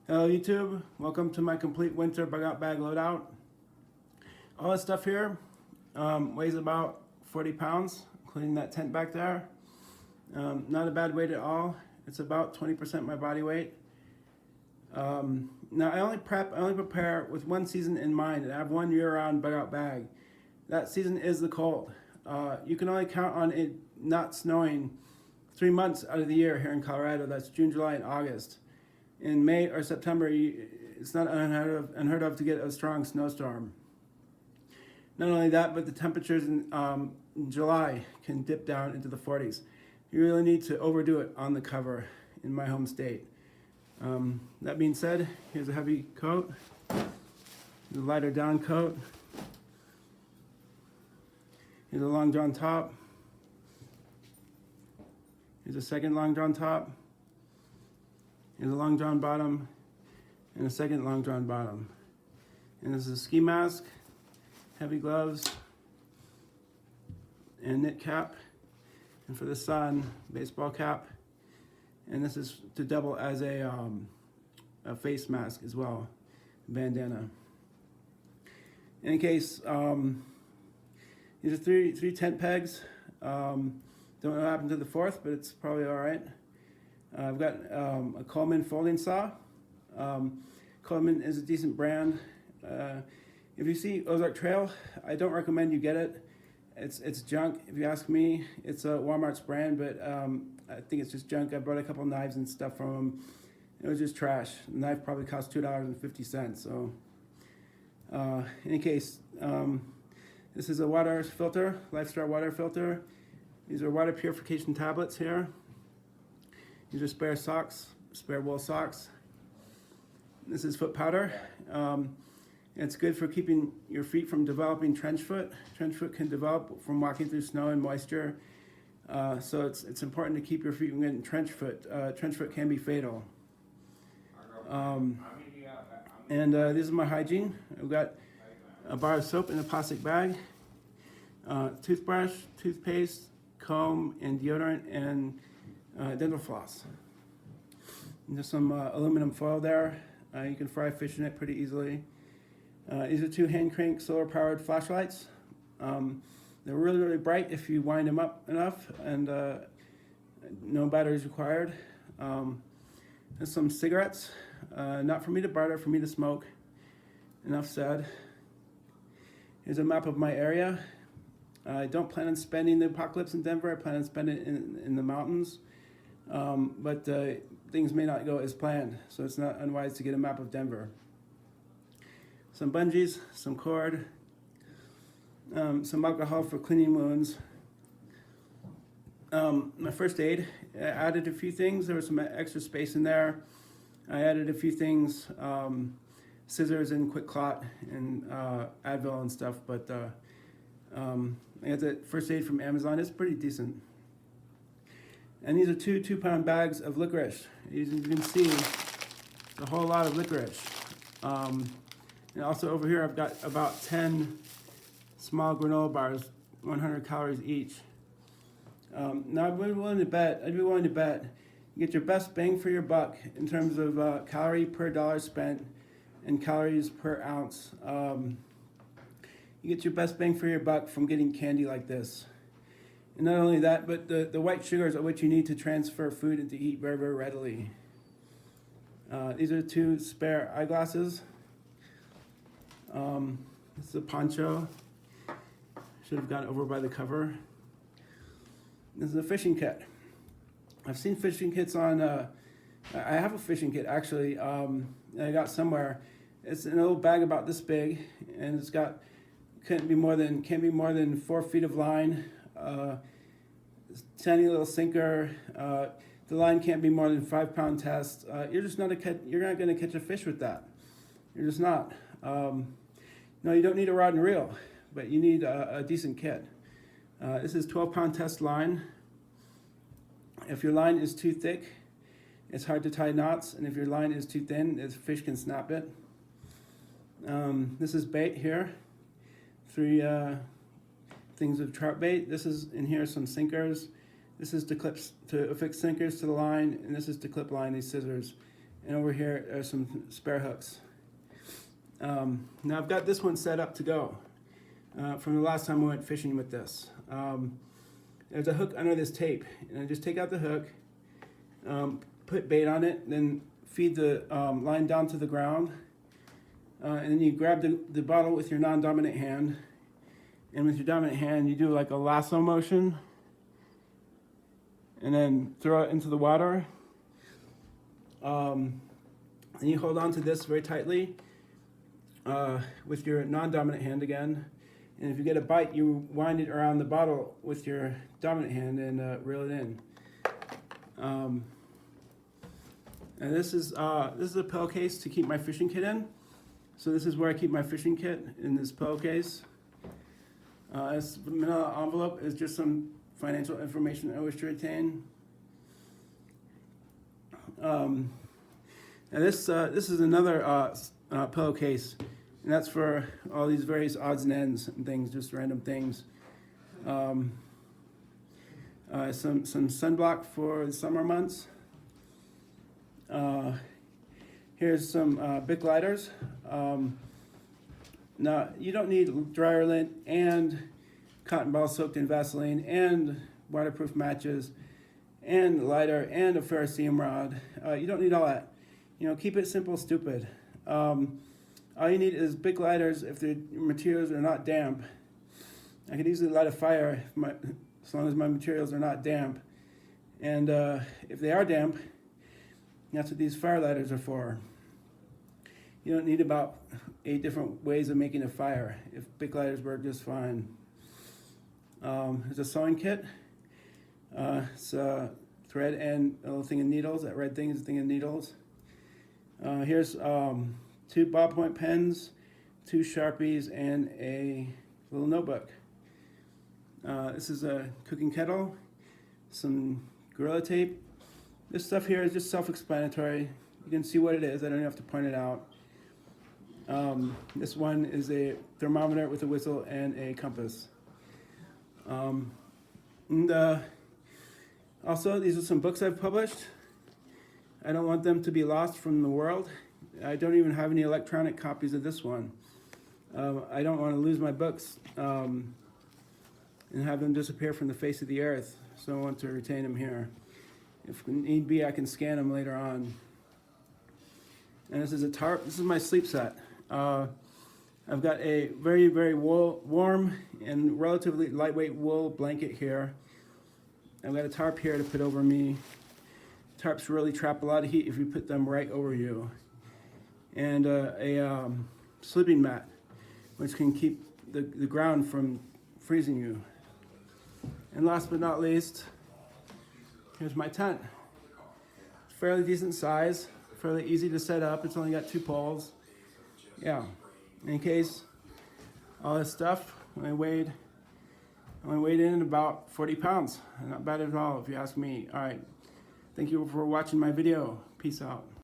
Hello YouTube, welcome to my complete winter bug out bag loadout. All this stuff here weighs about 40 pounds, including that tent back there. Not a bad weight at all. It's about 20% my body weight. Now I only prepare with one season in mind, and I have 1 year-round bug out bag. That season is the cold. You can only count on it not snowing 3 months out of the year here in Colorado. That's June, July, and August. In May or September, it's not unheard of to get a strong snowstorm. Not only that, but the temperatures in July can dip down into the 40s. You really need to overdo it on the cover in my home state. That being said, here's a heavy coat, the lighter down coat. Here's a long john top. Here's a second long john top. Here's a long john bottom and a second long john bottom. And this is a ski mask, heavy gloves, and knit cap. And for the sun, baseball cap. And this is to double as a face mask as well, bandana. In any case, these are three tent pegs. Don't know what happened to the fourth, but it's probably all right. I've got a Coleman folding saw. Coleman is a decent brand. If you see Ozark Trail, I don't recommend you get it. It's junk. If you ask me, it's a Walmart's brand, but I think it's just junk. I brought a couple knives and stuff from them. It was just trash. The knife probably cost $2.50. So, in any case, this is a water filter, Lifestar water filter. These are water purification tablets here. These are spare socks, spare wool socks. This is foot powder. It's good for keeping your feet from developing trench foot. Trench foot can develop from walking through snow and moisture. So it's important to keep your feet from getting trench foot. Trench foot can be fatal. This is my hygiene. I've got a bar of soap in a plastic bag, toothbrush, toothpaste, comb, and deodorant, and dental floss. And there's some aluminum foil there. You can fry fish in it pretty easily. These are 2 hand crank solar powered flashlights. They're really, really bright if you wind them up enough, and no batteries required. There's some cigarettes, not for me to barter, for me to smoke. Enough said. Here's a map of my area. I don't plan on spending the apocalypse in Denver. I plan on spending it in the mountains. But things may not go as planned, so it's not unwise to get a map of Denver. Some bungees, some cord, some alcohol for cleaning wounds. My first aid, I added a few things. There was some extra space in there. I added a few things, scissors and quick clot and Advil and stuff, but I got the first aid from Amazon. It's pretty decent. And these are 2 2-pound bags of licorice. As you can see, a whole lot of licorice. And also over here, I've got about 10 small granola bars, 100 calories each. Now I'd be willing to bet you get your best bang for your buck in terms of calorie per dollar spent and calories per ounce. You get your best bang for your buck from getting candy like this. And not only that, but the white sugars are what you need to transfer food and to eat very, very readily. These are 2 spare eyeglasses. This is a poncho. Should have gone over by the cover. This is a fishing kit. I've seen fishing kits on, I have a fishing kit actually, I got somewhere. It's an old bag about this big, and it's got, can't be more than 4 feet of line. Tiny little sinker. The line can't be more than 5-pound test. You're not going to catch a fish with that. You're just not. No, you don't need a rod and reel, but you need a decent kit. This is 12-pound test line. If your line is too thick, it's hard to tie knots, and if your line is too thin, the fish can snap it. This is bait here. 3 things of trout bait. This is in here some sinkers. This is to affix sinkers to the line, and this is to clip line these scissors. And over here are some spare hooks. Now I've got this one set up to go from the last time we went fishing with this. There's a hook under this tape, and I just take out the hook, put bait on it, then feed the line down to the ground, and then you grab the bottle with your non-dominant hand, and with your dominant hand you do like a lasso motion, and then throw it into the water. And you hold on to this very tightly with your non-dominant hand again. And if you get a bite, you wind it around the bottle with your dominant hand and reel it in. And this is a pillowcase to keep my fishing kit in. So this is where I keep my fishing kit, in this pillowcase. This manila envelope is just some financial information I wish to retain. And this is another pillowcase, and that's for all these various odds and ends and things, just random things. Some sunblock for the summer months. Here's some Bic lighters. Now, you don't need dryer lint and cotton ball soaked in Vaseline and waterproof matches and a lighter and a ferrocerium rod. You don't need all that. You know, keep it simple, stupid. All you need is Bic lighters if the materials are not damp. I could easily light a fire as long as my materials are not damp. And if they are damp, that's what these fire lighters are for. You don't need about 8 different ways of making a fire if Bic lighters work just fine. There's a sewing kit. It's thread and a little thing of needles. That red thing is a thing of needles. Here's 2 ballpoint pens, 2 Sharpies, and a little notebook. This is a cooking kettle, some Gorilla Tape. This stuff here is just self-explanatory. You can see what it is. I don't have to point it out. This one is a thermometer with a whistle and a compass. Also, these are some books I've published. I don't want them to be lost from the world. I don't even have any electronic copies of this one. I don't want to lose my books and have them disappear from the face of the earth, so I want to retain them here. If need be, I can scan them later on. And this is a tarp. This is my sleep set. I've got a very, very warm and relatively lightweight wool blanket here. I've got a tarp here to put over me. Tarps really trap a lot of heat if you put them right over you. And a sleeping mat, which can keep the ground from freezing you. And last but not least, here's my tent. It's fairly decent size, fairly easy to set up. It's only got 2 poles. Yeah, in case all this stuff, I only weighed in about 40 pounds. Not bad at all if you ask me. All right, thank you for watching my video. Peace out.